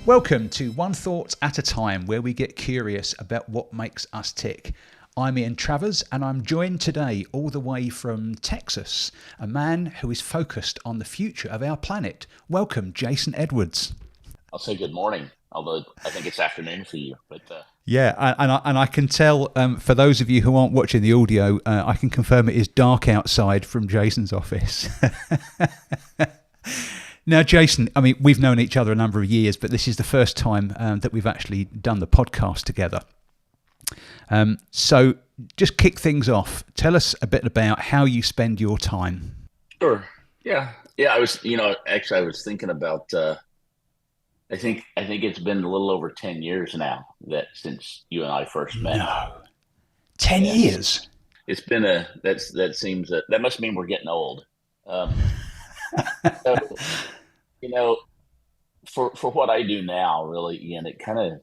Welcome to One Thought at a Time, where we get curious about what makes us tick. I'm Ian Travers, and I'm joined today all the way from Texas, a man who is focused on the future of our planet. Welcome, Jason Edwards. I'll say good morning, although I think it's afternoon for you. But Yeah, and I can tell, for those of you who aren't watching the audio, I can confirm it is dark outside from Jason's office. Now, Jason, I mean, we've known each other a number of years, but this is the first time that we've actually done the podcast together. So just kick things off. Tell us a bit about how you spend your time. sure, yeah. I was, actually, I was thinking about. I think it's been a little over 10 years now that since you and I first met. No, 10 Yeah, years? it's been that seems that must mean we're getting old. Um, so you know, for what I do now, really, Ian, it kind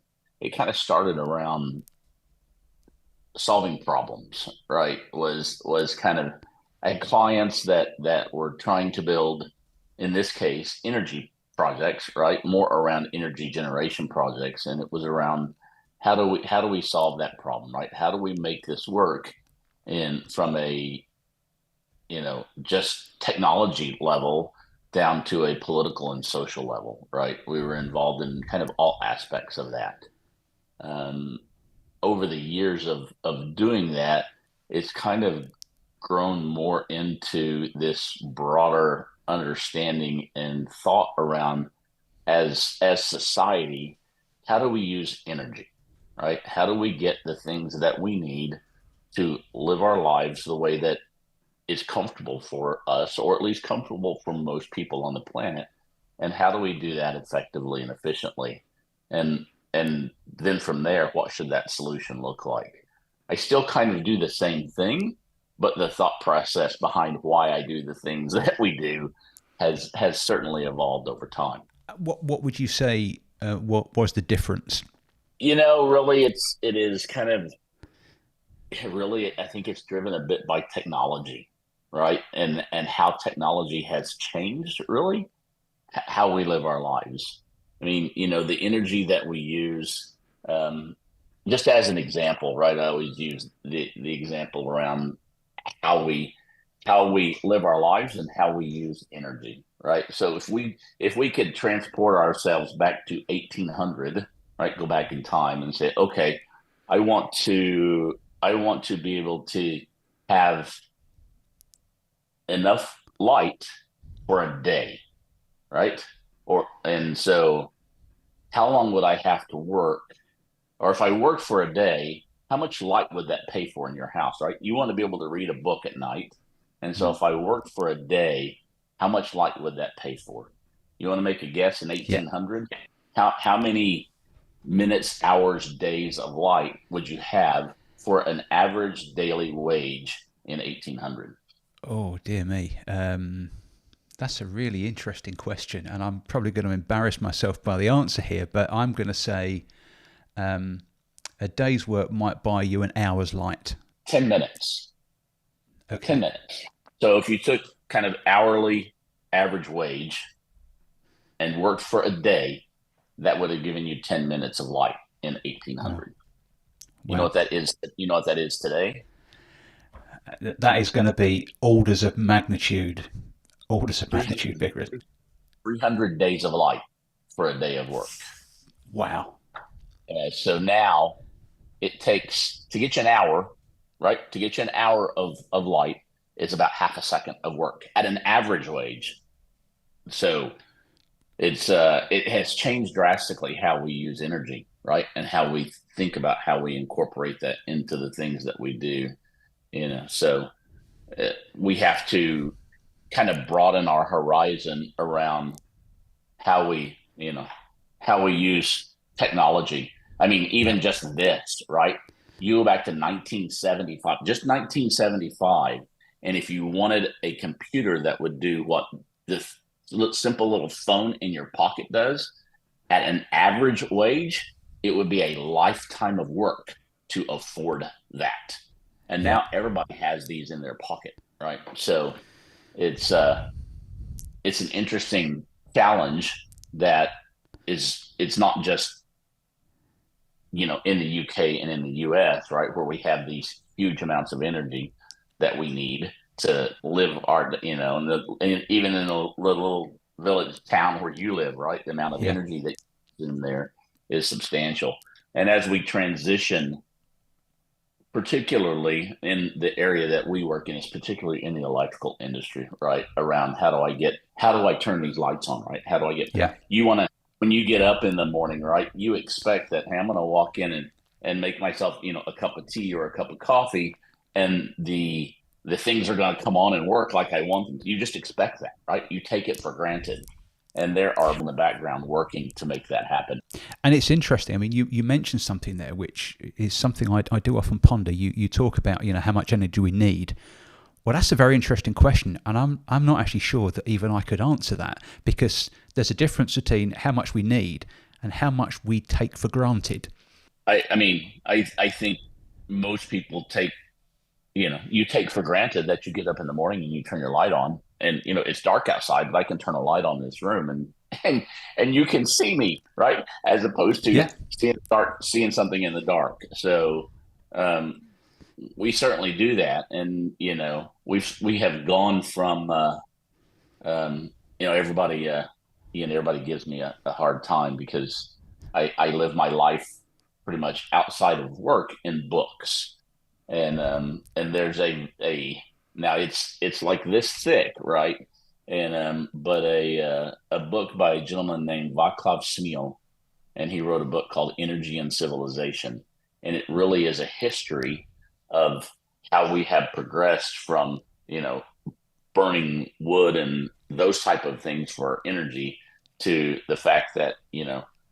of started around solving problems, right? Was kind of I had clients that were trying to build, in this case, energy projects, right? More around energy generation projects, and it was around how do we solve that problem, right? How do we make this work in from a just technology level down to a political and social level, right? We were involved in kind of all aspects of that. Um, Over the years of doing that, it's kind of grown more into this broader understanding and thought around as society, how do we use energy, right? How do we get the things that we need to live our lives the way that is comfortable for us, or at least comfortable for most people on the planet? And how do we do that effectively and efficiently? And and then from there, what should that solution look like? I still kind of do the same thing, but the thought process behind why I do the things that we do has certainly evolved over time. What would you say, what was the difference? Really, it is kind of really, I think it's driven a bit by technology, right? And how technology has changed, really, how we live our lives. I mean, the energy that we use, um, just as an example, right? I always use the example around how we how we live our lives and how we use energy, right? So if we could transport ourselves back to 1800, right? Go back in time and say, okay, I want to I want to be able to have enough light for a day, right? And so how long would I have to work? Or if I worked for a day, how much light would that pay for in your house, right? You want to be able to read a book at night. And so Mm. if I worked for a day, how much light would that pay for? You want to make a guess in Yeah. 1800? How many minutes, hours, days of light would you have for an average daily wage in 1800? Oh, dear me. That's a really interesting question, and I'm probably going to embarrass myself by the answer here, but I'm going to say um, a day's work might buy you an hour's light. 10 minutes. 10 Okay. minutes. So if you took kind of hourly average wage and worked for a day, that would have given you 10 minutes of light in Wow. 1800. You know Wow. what that is? You know what that is today? That is going to be orders of 300, magnitude bigger. 300 days of light for a day of work. Wow. So now it takes to get you an hour, right? To get you an hour of light is about half a second of work at an average wage. So it has changed drastically how we use energy, right? And how we think about how we incorporate that into the things that we do. So we have to kind of broaden our horizon around how we, how we use technology. I mean, Yeah. even just this, right? You go back to 1975, just 1975, and if you wanted a computer that would do what this simple little phone in your pocket does at an average wage, it would be a lifetime of work to afford that. And Yeah. now everybody has these in their pocket, right? So it's uh it's an interesting challenge that it's not just, in the UK and in the US, right, where we have these huge amounts of energy that we need to live our, and even in a little village town where you live, right, the amount of Yeah. energy that's in there is substantial. And as we transition, particularly in the area that we work in, is particularly in the electrical industry, right? Around how do I turn these lights on, right? How do I get, Yeah. you want to, when you get up in the morning, right, you expect that, hey, I'm going to walk in and make myself, a cup of tea or a cup of coffee, and the things are going to come on and work like I want them to. You just expect that, right? You take it for granted. And there are in the background working to make that happen. And it's interesting. I mean, you mentioned something there, which is something I do often ponder. You talk about, how much energy we need. Well, that's a very interesting question, and I'm not actually sure that even I could answer that, because there's a difference between how much we need and how much we take for granted. I think most people take, you take for granted that you get up in the morning and you turn your light on, and it's dark outside, but I can turn a light on in this room and you can see me, right, as opposed to seeing something in the dark. So we certainly do that, and we have gone from everybody everybody gives me a hard time because I live my life pretty much outside of work in books, and there's a now it's like this thick, right? And but a book by a gentleman named Vaclav Smil, and he wrote a book called Energy and Civilization, and it really is a history of how we have progressed from burning wood and those type of things for energy to the fact that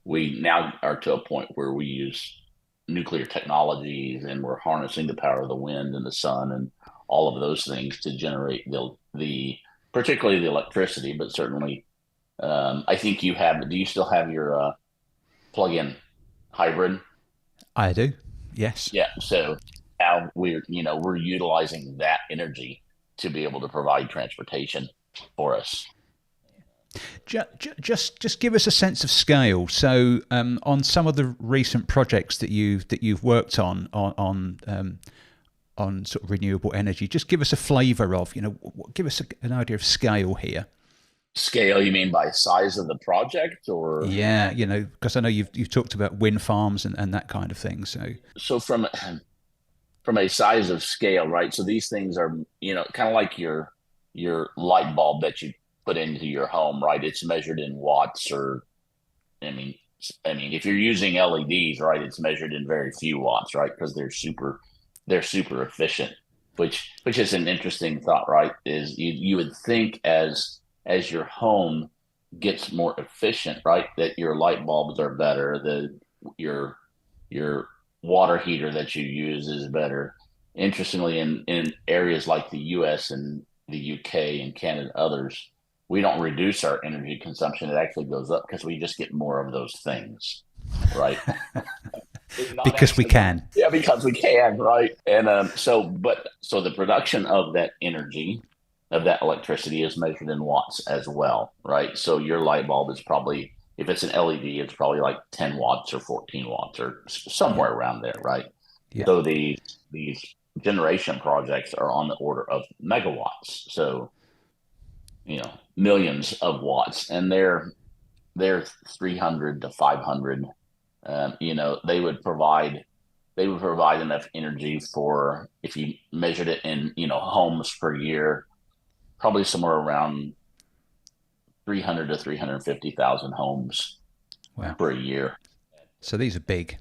we now are to a point where we use nuclear technologies, and we're harnessing the power of the wind and the sun and all of those things to generate the particularly the electricity, but certainly I think do you still have your plug-in hybrid? I do. Yes. Yeah. So now we're utilizing that energy to be able to provide transportation for us. Just give us a sense of scale. So on some of the recent projects that you've worked on sort of renewable energy, just give us a flavour of give us an idea of scale here. Scale, you mean by size of the project, or? Yeah, because I know you've talked about wind farms and that kind of thing. So from a size of scale, right? So these things are kind of like your light bulb that you put into your home, right? It's measured in watts, or I mean, if you're using LEDs, right, it's measured in very few watts, right? Because they're super efficient. Which is an interesting thought, right? Is you would think as your home gets more efficient, right, that your light bulbs are better, your water heater that you use is better. Interestingly, in areas like the US and the UK and Canada and others, we don't reduce our energy consumption. It actually goes up because we just get more of those things, right? Because we can. Yeah, because we can, right? And so the production of that energy, of that electricity, is measured in watts as well, right? So your light bulb is probably, if it's an LED, it's probably like 10 watts or 14 watts or somewhere around there, right? Yeah. So these generation projects are on the order of megawatts. So, millions of watts, and they're 300 to 500. They would provide enough energy for, if you measured it in, homes per year, probably somewhere around 300 to 350,000 homes per year. So these are big.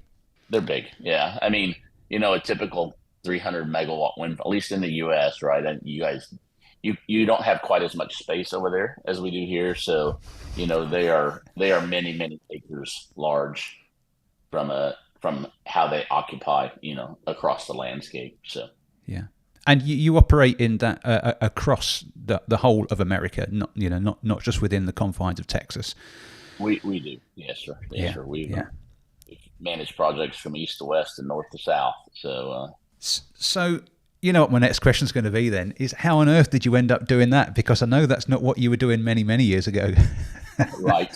They're big. Yeah. I mean, a typical 300 megawatt wind, at least in the US, right? And you guys, you don't have quite as much space over there as we do here. So, they are many, many acres large from how they occupy, across the landscape. So, yeah. And you operate in that across the whole of America, not just within the confines of Texas. We do, yes, sir. Yes, sir. We've managed projects from east to west and north to south. So what my next question is going to be then is, how on earth did you end up doing that? Because I know that's not what you were doing many, many years ago. Right.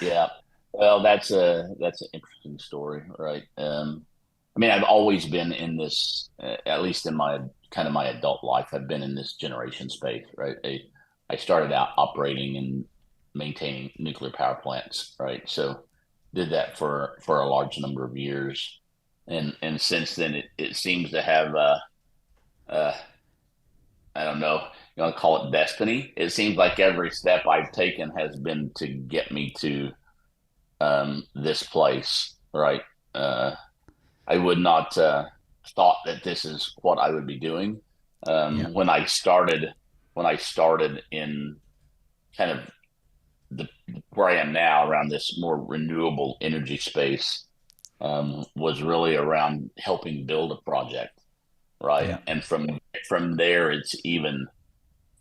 Yeah. Well, that's an interesting story, right? I mean, I've always been in this, at least in my kind of my adult life, I've been in this generation space, right? I started out operating and maintaining nuclear power plants, right? So did that for a large number of years, and since then it seems to have uh, I don't know, you want to call it destiny. It seems like every step I've taken has been to get me to this place, right? Uh, I would not thought that this is what I would be doing Yeah. when I started. When I started in kind of the where I am now, around this more renewable energy space, was really around helping build a project, right? Yeah. And from there, it's even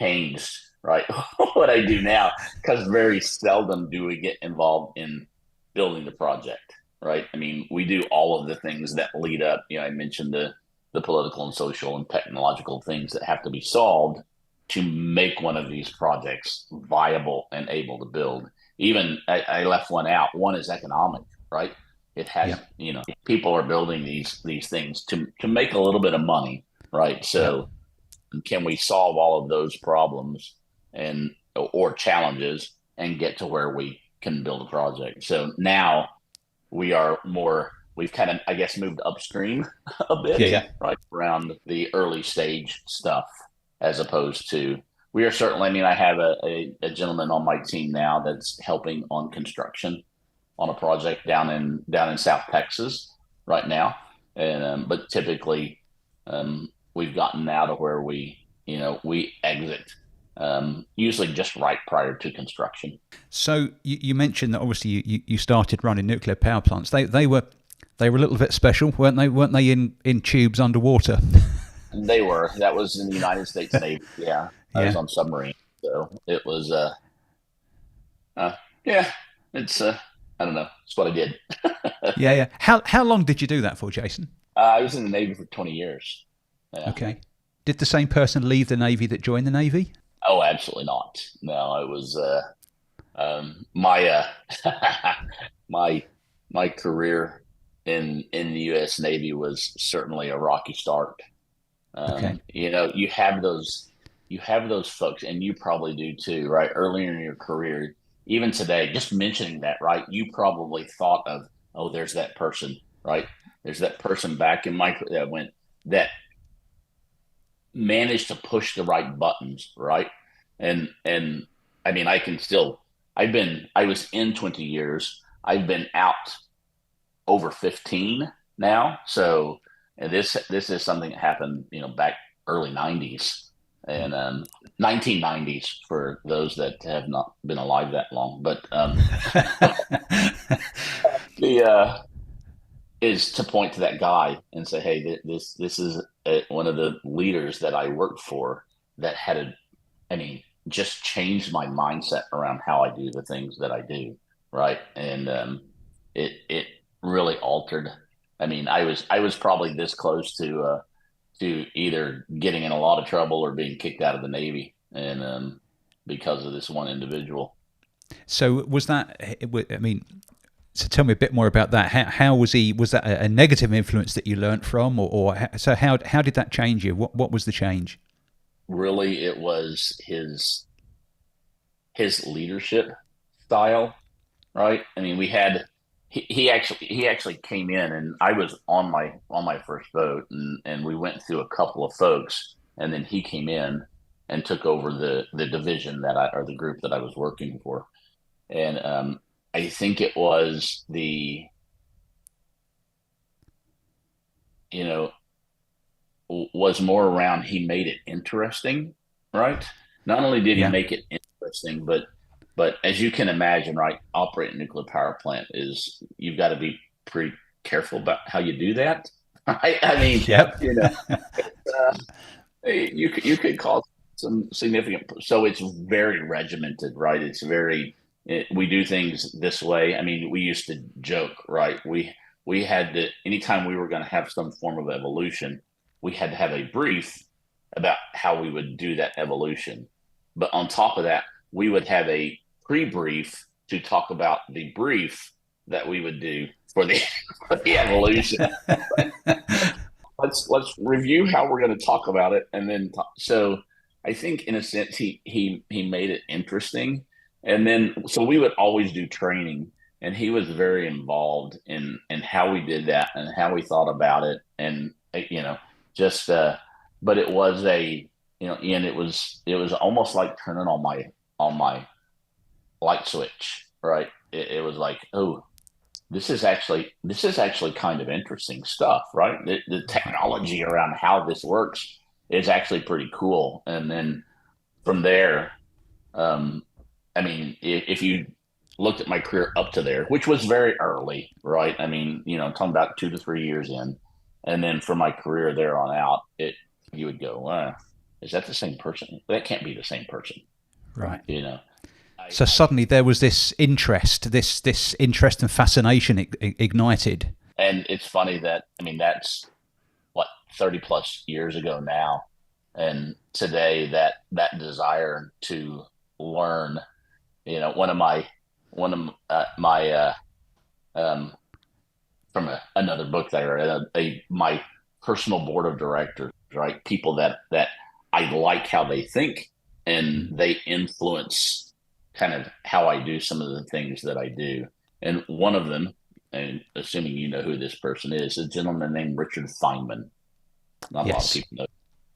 changed, right? What I do now, because very seldom do we get involved in building the project, right? I mean, we do all of the things that lead up. You know, I mentioned the political and social and technological things that have to be solved to make one of these projects viable and able to build. Even I left one out. One is economic, right? It Yeah. has, people are building these things to make a little bit of money, right? Yeah. So can we solve all of those problems and or challenges and get to where we can build a project? So now we've kind of, I guess, moved upstream a Yeah. bit, Yeah. right, around the early stage stuff, as opposed to, we are certainly, I mean, I have a gentleman on my team now that's helping on construction on a project down in South Texas right now. And but typically, we've gotten now to where we exit usually just right prior to construction. So you mentioned that obviously you started running nuclear power plants. They were a little bit special, weren't they? Weren't they in tubes underwater? They were. That was in the United States Navy. Yeah, I was Yeah. on submarine, so it was. Uh yeah, it's. I don't know. It's what I did. Yeah. Yeah. How long did you do that for, Jason? I was in the Navy for 20 years. Yeah. Okay. Did the same person leave the Navy that joined the Navy? Oh, absolutely not. No, it was my my my career in the U.S. Navy was certainly a rocky start. Okay. You have those folks, and you probably do too, right? Earlier in your career, even today, just mentioning that, right? You probably thought of, oh, there's that person, right? There's that person back in my that managed to push the right buttons, right? And I mean, I was in 20 years. I've been out over 15 now. So, and this is something that happened, back early 90s and 1990s for those that have not been alive that long. But the is to point to that guy and say, hey, this is one of the leaders that I worked for that I mean, just changed my mindset around how I do the things that I do, right? And it really altered. I mean, I was probably this close to either getting in a lot of trouble or being kicked out of the Navy, and because of this one individual. So was that? I mean, so tell me a bit more about that. How was he? Was that a negative influence that you learnt from, so how did that change you? What was the change? Really, it was his leadership style, right? I mean, he actually came in, and I was on my first boat, and we went through a couple of folks, and then he came in and took over the division or the group that I was working for, and I think it was you know was more around, he made it interesting, right? Not only did he Yeah. make it interesting, but as you can imagine, right, operating a nuclear power plant is, you've got to be pretty careful about how you do that. I mean, Yep. you know, uh, you could cause some significant. So it's very regimented, right? We do things this way. I mean, we used to joke, right? We had to, anytime we were going to have some form of evolution, we had to have a brief about how we would do that evolution. But on top of that, we would have a pre-brief to talk about the brief that we would do for the for the evolution. Let's review how we're going to talk about it, and then so I think in a sense he made it interesting, and then so we would always do training, and he was very involved in how we did that and how we thought about it, and just but it was Ian, it was almost like turning on my light switch, right? It was like, oh, this is actually kind of interesting stuff, right? The technology around how this works is actually pretty cool. And then from there, I mean, if you looked at my career up to there, which was very early, right? I mean, talking about 2 to 3 years in, and then from my career there on out, you would go, is that the same person? That can't be the same person, Right. So suddenly there was this interest, this interest and fascination ignited. And it's funny that, I mean, that's what, 30 plus years ago now. And today that desire to learn, one of my from another book that I read, my personal board of directors, right? People that I like how they think, and they influence kind of how I do some of the things that I do. And one of them, and assuming you know who this person is, a gentleman named Richard Feynman. Not a lot of people know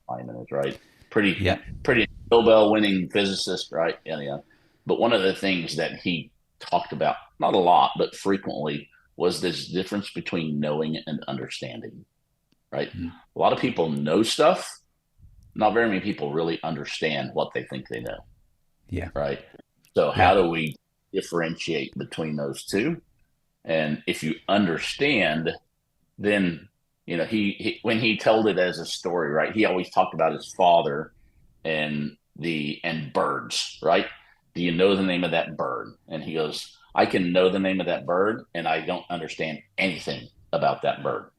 who Feynman is, right? Pretty Nobel winning physicist, right? Yeah. But one of the things that he talked about, not a lot, but frequently, was this difference between knowing and understanding, right? A lot of people know stuff. Not very many people really understand what they think they know. Yeah. Right. So how do we differentiate between those two? And if you understand, then, he when he told it as a story, right, he always talked about his father and birds, right? Do you know the name of that bird? And he goes, I can know the name of that bird, and I don't understand anything about that bird,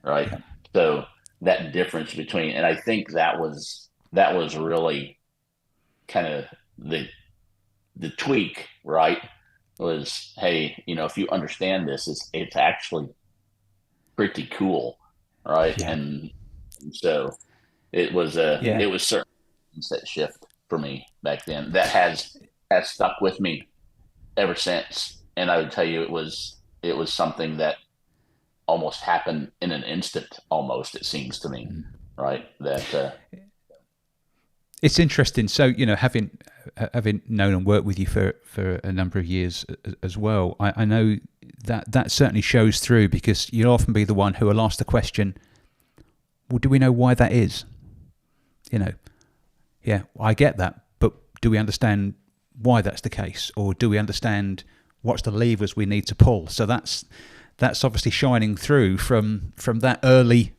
right? Yeah. So that difference between, and I think that was really kind of the tweak, right? Was, hey, if you understand this, it's actually pretty cool, right? Yeah. And so it was certainly a mindset shift for me back then that has stuck with me ever since. And I would tell you, it was something that almost happened in an instant, almost, it seems to me, right? That it's interesting. So, having known and worked with you for a number of years as well, I know that certainly shows through, because you'll often be the one who will ask the question, well, do we know why that is? Yeah, I get that, but do we understand why that's the case? Or do we understand what's the levers we need to pull? So that's obviously shining through from that early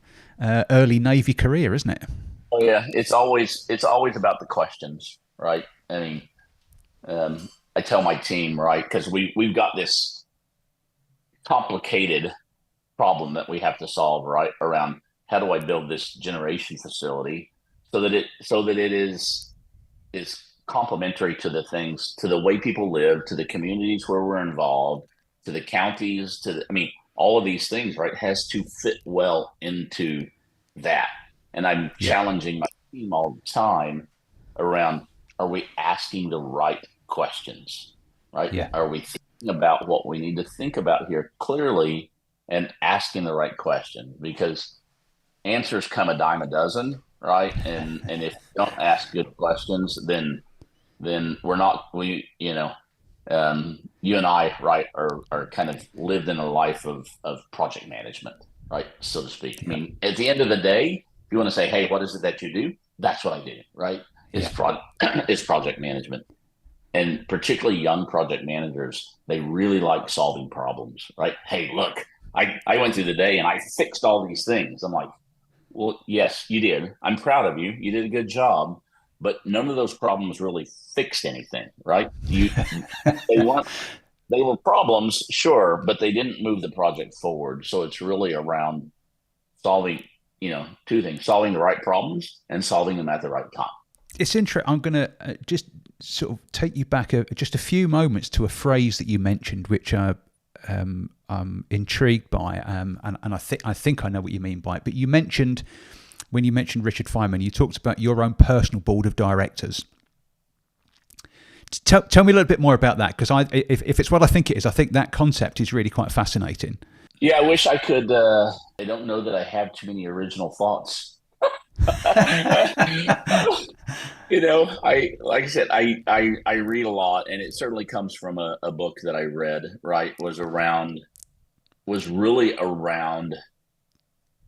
Navy career, isn't it? Oh yeah, it's always about the questions, right? I mean, I tell my team, right, because we've got this complicated problem that we have to solve, right, around how do I build this generation facility so that it is complementary to the way people live, to the communities where we're involved, to the counties, all of these things, right, has to fit well into that. And I'm challenging my team all the time around, are we asking the right questions, right? Yeah. Are we thinking about what we need to think about here clearly and asking the right question? Because answers come a dime a dozen, right? And if you don't ask good questions, then you and I, right, are kind of lived in a life of project management, right, so to speak. Yeah. I mean, at the end of the day, if you want to say, hey, what is it that you do? That's what I do, right? It's project management. And particularly young project managers, they really like solving problems, right? Hey, look, I went through the day and I fixed all these things. I'm like, well, yes, you did. I'm proud of you. You did a good job. But none of those problems really fixed anything, right? They were problems, sure, but they didn't move the project forward. So it's really around solving, two things: solving the right problems and solving them at the right time. It's interesting. I'm going to just sort of take you back just a few moments to a phrase that you mentioned, which I'm intrigued by, and I think I know what you mean by it. But when you mentioned Richard Feynman, you talked about your own personal board of directors. Tell me a little bit more about that, because if it's what I think it is, I think that concept is really quite fascinating. Yeah, I wish I could. I don't know that I have too many original thoughts. I like I said, I read a lot, and it certainly comes from a book that I read. Right, was really around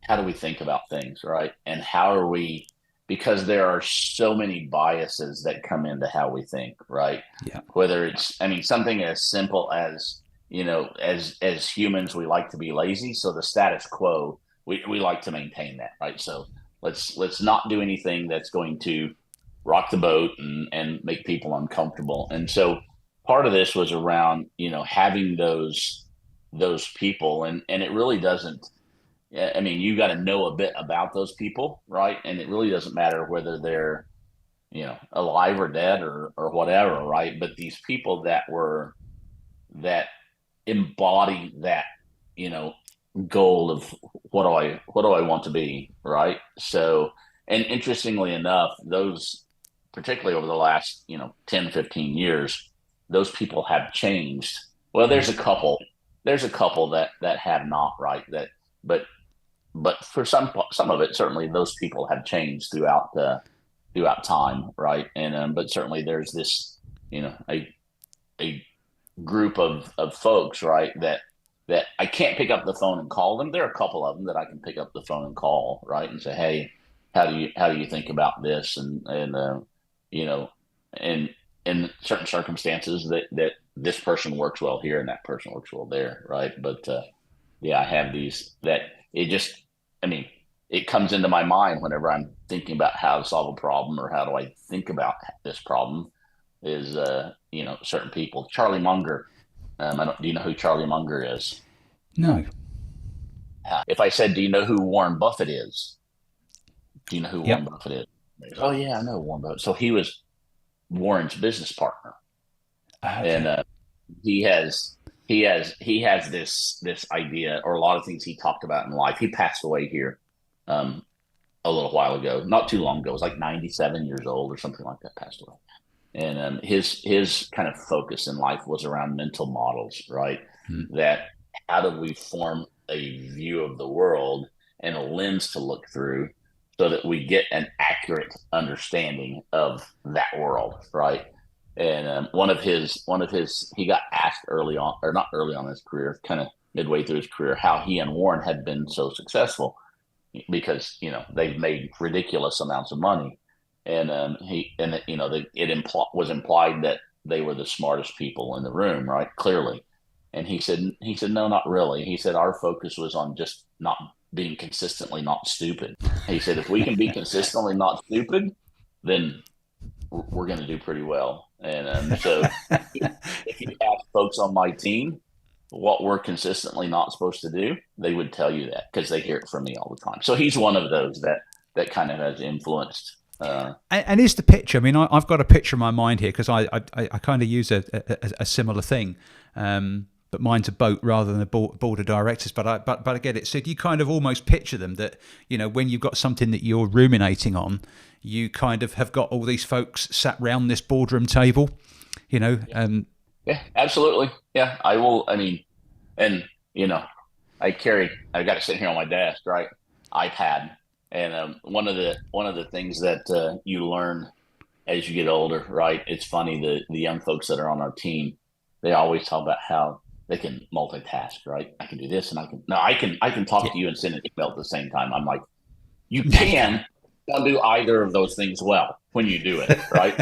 how do we think about things, right, and how are we, because there are so many biases that come into how we think, right? Yeah. Whether it's, I mean, something as simple as, as humans, we like to be lazy, so the status quo, we like to maintain that, right? So let's not do anything that's going to rock the boat and make people uncomfortable. And so part of this was around, having those people, and it really doesn't. I mean, you got to know a bit about those people, right? And it really doesn't matter whether they're, alive or dead or whatever, right? But these people that embody that, goal of what do I want to be, right? So, and interestingly enough, those, particularly over the last 10, 15 years, those people have changed. Well, there's a couple that have not, right? But for some of it, certainly those people have changed throughout time, right? And but certainly there's this, a group of folks, right, that I can't pick up the phone and call them. There are a couple of them that I can pick up the phone and call, right, and say, hey, how do you think about this, and and in certain circumstances that this person works well here and that person works well there, right? But yeah, I have these that it just, I mean, it comes into my mind whenever I'm thinking about how to solve a problem or how do I think about this problem is, certain people. Charlie Munger. Do you know who Charlie Munger is? No. If I said, do you know who Warren Buffett is? Do you know who Yep. Warren Buffett is? Oh yeah, I know Warren Buffett. So he was Warren's business partner. Okay. And he has this idea, or a lot of things he talked about in life. He passed away here a little while ago, not too long ago. It was like 97 years old or something like that. Passed away, and his kind of focus in life was around mental models, right? That how do we form a view of the world and a lens to look through so that we get an accurate understanding of that world, right? And one of his, he got asked early on, or not early on in his career, kind of midway through his career, how he and Warren had been so successful because they've made ridiculous amounts of money, and was implied that they were the smartest people in the room, right? Clearly, and he said no, not really. He said our focus was on just not being consistently not stupid. He said if we can be consistently not stupid, then we're going to do pretty well. And so if you ask folks on my team what we're consistently not supposed to do, they would tell you that because they hear it from me all the time. So he's one of those that kind of has influenced. And is the picture? I mean, I've got a picture in my mind here because I kind of use a similar thing, but mine's a boat rather than a board of directors. But I get it. So do you kind of almost picture them that when you've got something that you're ruminating on, you kind of have got all these folks sat round this boardroom table, Yeah, absolutely. Yeah, I will. I mean, and I got to sit here on my desk, right? iPad, and one of the things that you learn as you get older, right? It's funny, the young folks that are on our team, they always talk about how they can multitask, right? I can do this, and I can talk to you and send an email at the same time. I'm like, you can. Don't do either of those things well when you do it, right?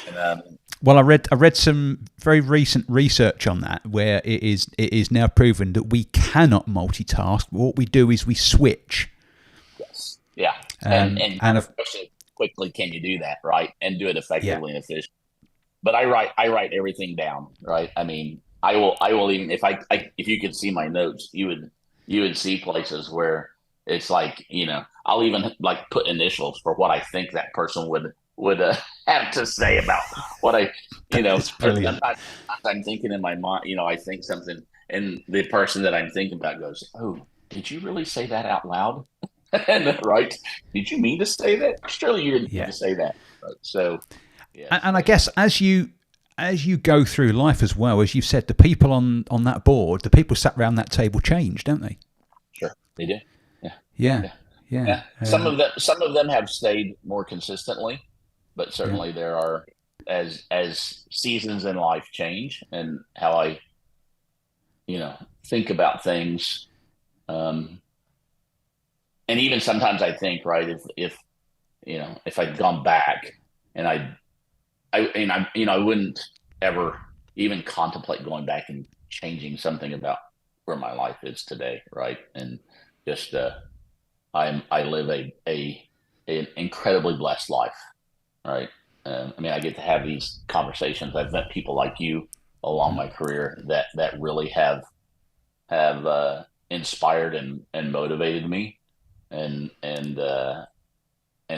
And, well, I read some very recent research on that where it is now proven that we cannot multitask. What we do is we switch. Yes. Yeah. And of course, quickly can you do that, right? And do it effectively and efficiently. But I write everything down, right? I mean, I will even if you could see my notes, you would see places where it's like, I'll even like put initials for what I think that person would have to say about what I, That's brilliant. I'm thinking in my mind, I think something, and the person that I'm thinking about goes, "Oh, did you really say that out loud?" And right, did you mean to say that? Surely you didn't mean Yeah. to say that. Right? So, yes, And I guess as you go through life as well, as you said, the people on that board, the people sat around that table change, don't they? sure, they do. Yeah, Yeah. yeah, Yeah. yeah. Some of them have stayed more consistently, but Yeah. certainly there are, as seasons in life change and how I think about things. Um, and even sometimes I think, right, if I'd gone back and I wouldn't ever even contemplate going back and changing something about where my life is today, right? And just I live a an incredibly blessed life, right? I mean, I get to have these conversations. I've met people like you along my career that really have inspired and motivated me, and and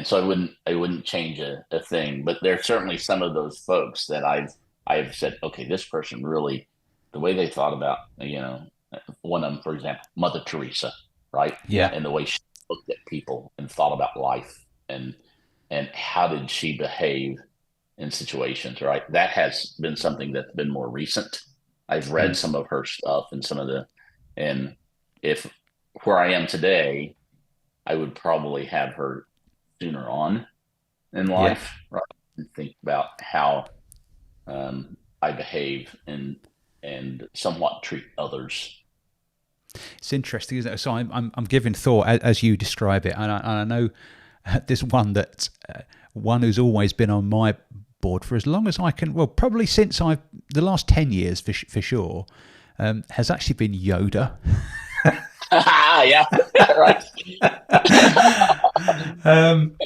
so I wouldn't change a thing. But there's certainly some of those folks that I've said, okay, this person really, the way they thought about, one of them, for example, Mother Teresa, right, Yeah. and the way she looked at people and thought about life, and how did she behave in situations, right? That has been something that's been more recent. I've read Mm. some of her stuff and and if where I am today, I would probably have her sooner on in Yeah. life, right? And think about how I behave and somewhat treat others. It's interesting, isn't it? So I'm giving thought as you describe it, and I know there's one who's always been on my board for as long as I can. Well, probably since the last 10 years for sure, has actually been Yoda. Yeah, right. um,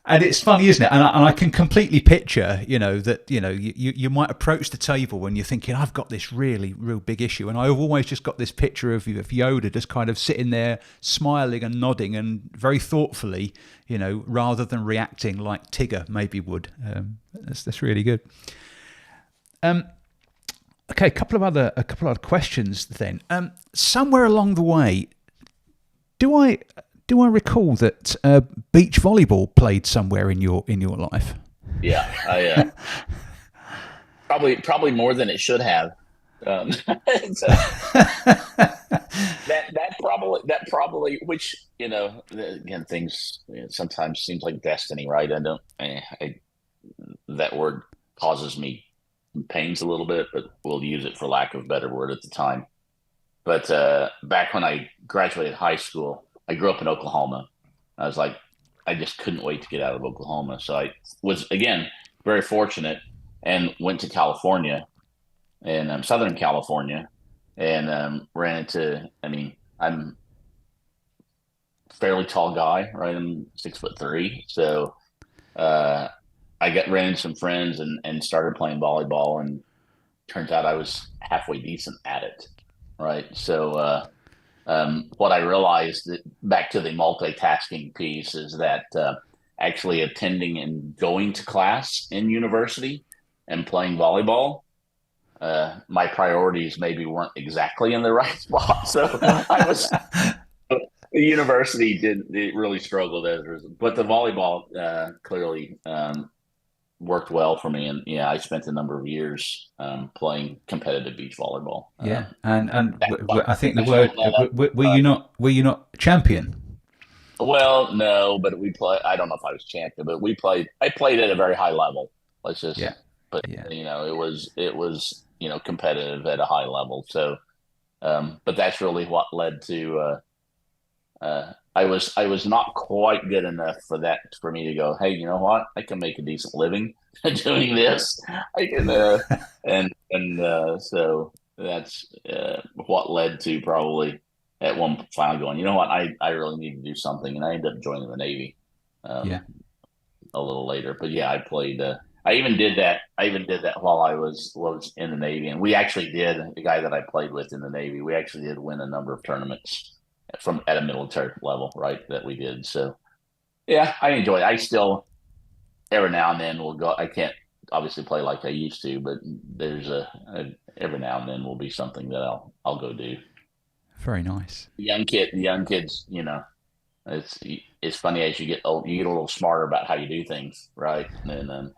and it's funny, isn't it? And I can completely picture, that you might approach the table when you're thinking, I've got this really real big issue, and I've always just got this picture of Yoda just kind of sitting there, smiling and nodding, and very thoughtfully, rather than reacting like Tigger maybe would. That's really good. Okay, a couple of other questions then. Somewhere along the way, do I recall that beach volleyball played somewhere in your life? Yeah, I probably more than it should have. So that probably which again things sometimes seems like destiny, right? I don't that word causes me pains a little bit, but we'll use it for lack of a better word at the time. But back when I graduated high school, I grew up in Oklahoma. I was like, I just couldn't wait to get out of Oklahoma. So I was, again, very fortunate and went to California in Southern California and ran into, I mean, I'm a fairly tall guy, right? I'm 6'3". So uh, ran into some friends and started playing volleyball, and turns out I was halfway decent at it, right? So what I realized that back to the multitasking piece is that actually attending and going to class in university and playing volleyball, my priorities maybe weren't exactly in the right spot. So I was the university did it really struggled but the volleyball clearly worked well for me, and yeah, I spent a number of years playing competitive beach volleyball. Yeah, and I think the I found word that up. were you not champion? Well, no, but we play. I don't know if I was champion, but we played. I played at a very high level. Let's Yeah, just, but yeah, it was competitive at a high level. So, but that's really what led to. I was not quite good enough for me to go. Hey, you know what? I can make a decent living doing this. I can, and so that's what led to probably at one final going. You know what? I really need to do something, and I ended up joining the Navy yeah, um, a little later. But yeah, I played. I even did that. I even did that while I was in the Navy, and we actually did. The guy that I played with in the Navy, we actually did win a number of tournaments from at a military level, right? That we did. So yeah, I enjoy it. I still every now and then will go. I can't obviously play like I used to, but there's every now and then will be something that I'll go do. Very nice. Young kids, it's funny as you get old, you get a little smarter about how you do things, right? And then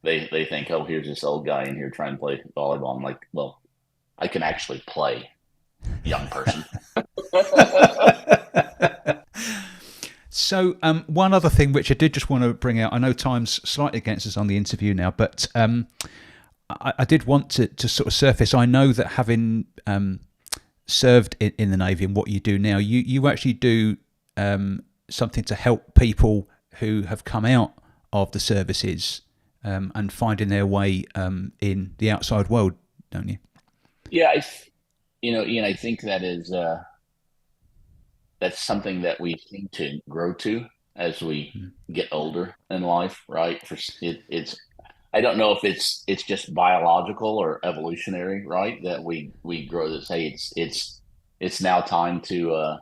they think, oh, here's this old guy in here trying to play volleyball. I'm like, well, I can actually play, young person. So one other thing which I did just want to bring out, I know time's slightly against us on the interview now, but I did want to sort of surface. I know that having served in the Navy and what you do now, you actually do something to help people who have come out of the services and finding their way in the outside world, don't you? Yeah, Ian, I think that's something that we seem to grow to as we get older in life, right? It's I don't know if it's just biological or evolutionary, right? That we grow this. Hey, it's now time to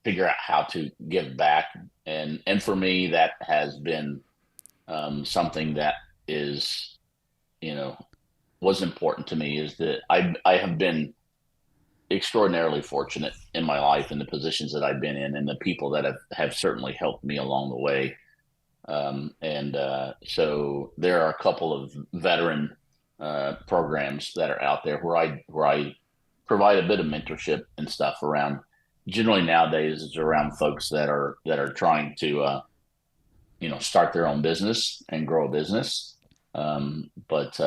figure out how to give back, and for me, that has been something that is you know was important to me. Is that I have been extraordinarily fortunate in my life in the positions that I've been in and the people that have certainly helped me along the way. And so there are a couple of veteran programs that are out there where I provide a bit of mentorship and stuff around. Generally nowadays, it's around folks that are trying to start their own business and grow a business. But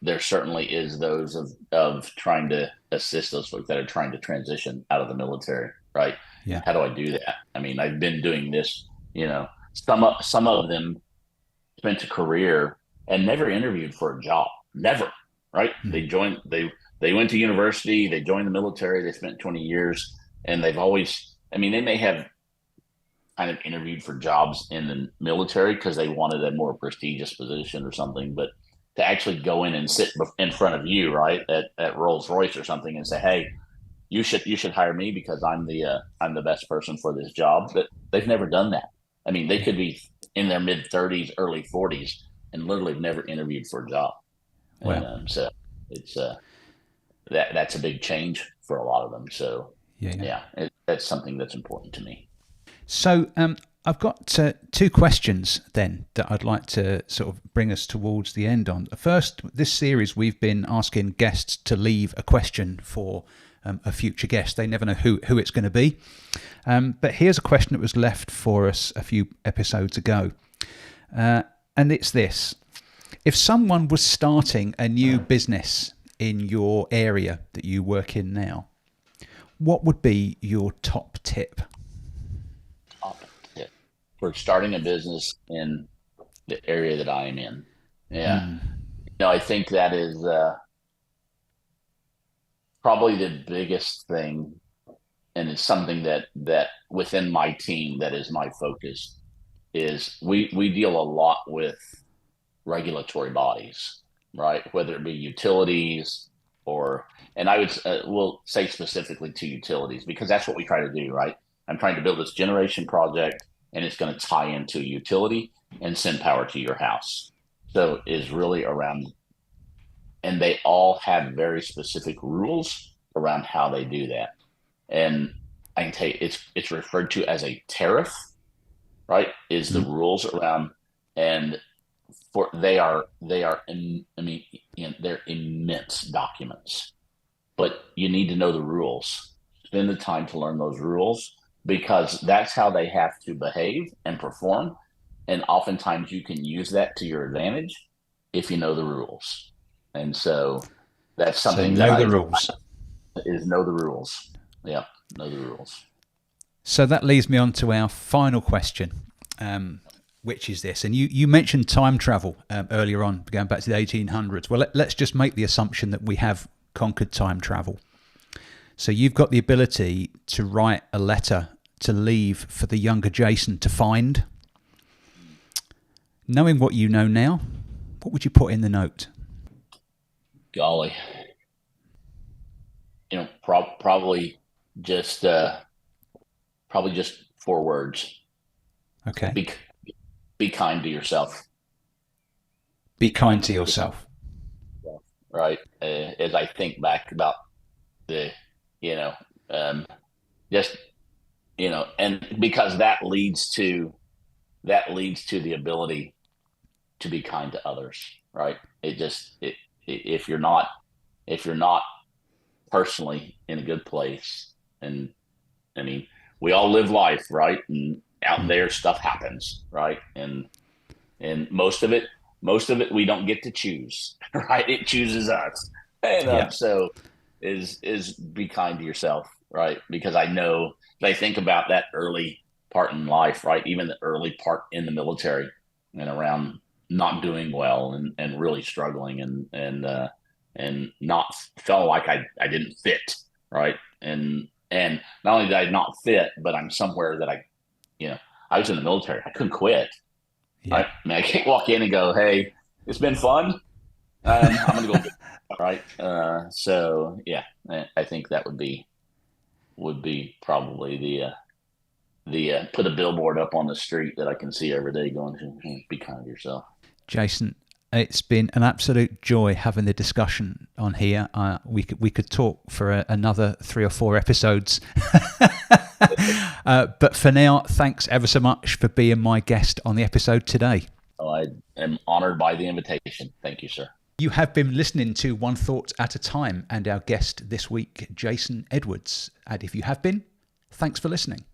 there certainly is those of trying to assist those folks that are trying to transition out of the military, right? Yeah. How do I do that? I mean, I've been doing this, some of them spent a career and never interviewed for a job, never, right? They went to university, they joined the military, they spent 20 years, and they've always, I mean, they may have kind of interviewed for jobs in the military because they wanted a more prestigious position or something. But to actually go in and sit in front of you, right, at Rolls Royce or something, and say, "Hey, you should hire me because I'm the best person for this job." But they've never done that. I mean, they could be in their mid 30s, early 40s, and literally never interviewed for a job. And Wow. so it's that's a big change for a lot of them. So Yeah. that's something that's important to me. So I've got two questions then that I'd like to sort of bring us towards the end on. First, this series we've been asking guests to leave a question for a future guest. They never know who it's going to be. But here's a question that was left for us a few episodes ago. And it's this. If someone was starting a new business in your area that you work in now, what would be your top tip? For starting a business in the area that I am in. Yeah. I think that is probably the biggest thing. And it's something that within my team, that is my focus, is we deal a lot with regulatory bodies, right? Whether it be utilities and I would will say specifically to utilities, because that's what we try to do, right? I'm trying to build this generation project, and it's going to tie into a utility and send power to your house. So is really around, and they all have very specific rules around how they do that. And I can tell you, it's referred to as a tariff, right? Is the rules around, and they're immense documents, but you need to know the rules. Spend the time to learn those rules, because that's how they have to behave and perform. And oftentimes you can use that to your advantage if you know the rules. And so that's something know the rules. Is know the rules. Yeah, know the rules. So that leads me on to our final question, which is this. And you mentioned time travel earlier on, going back to the 1800s. Well, let's just make the assumption that we have conquered time travel. So you've got the ability to write a letter to leave for the younger Jason to find. Knowing what you know now, what would you put in the note? Golly, probably just 4 words. Okay. Be kind to yourself. Be kind to yourself. Right. As I think back about the, you know, um, just, and because that leads to the ability to be kind to others, right? If you're not personally in a good place, and I mean, we all live life, right? And out there stuff happens, right? And most of it we don't get to choose, right? It chooses us. And Yeah. so is be kind to yourself, right? Because I think about that early part in life, right? Even the early part in the military and around not doing well and really struggling and not felt like I didn't fit, right? And not only did I not fit, but I'm somewhere that I was in the military. I couldn't quit. Yeah. I mean, I can't walk in and go, "Hey, it's been fun. I'm gonna go get right." So yeah, I think that would be probably the put a billboard up on the street that I can see every day, going, "Hey, be kind to yourself." Jason, it's been an absolute joy having the discussion on here. We could talk for another 3 or 4 episodes. But for now, thanks ever so much for being my guest on the episode today. Oh, I am honored by the invitation. Thank you, sir. You have been listening to One Thought at a Time and our guest this week, Jason Edwards. And if you have been, thanks for listening.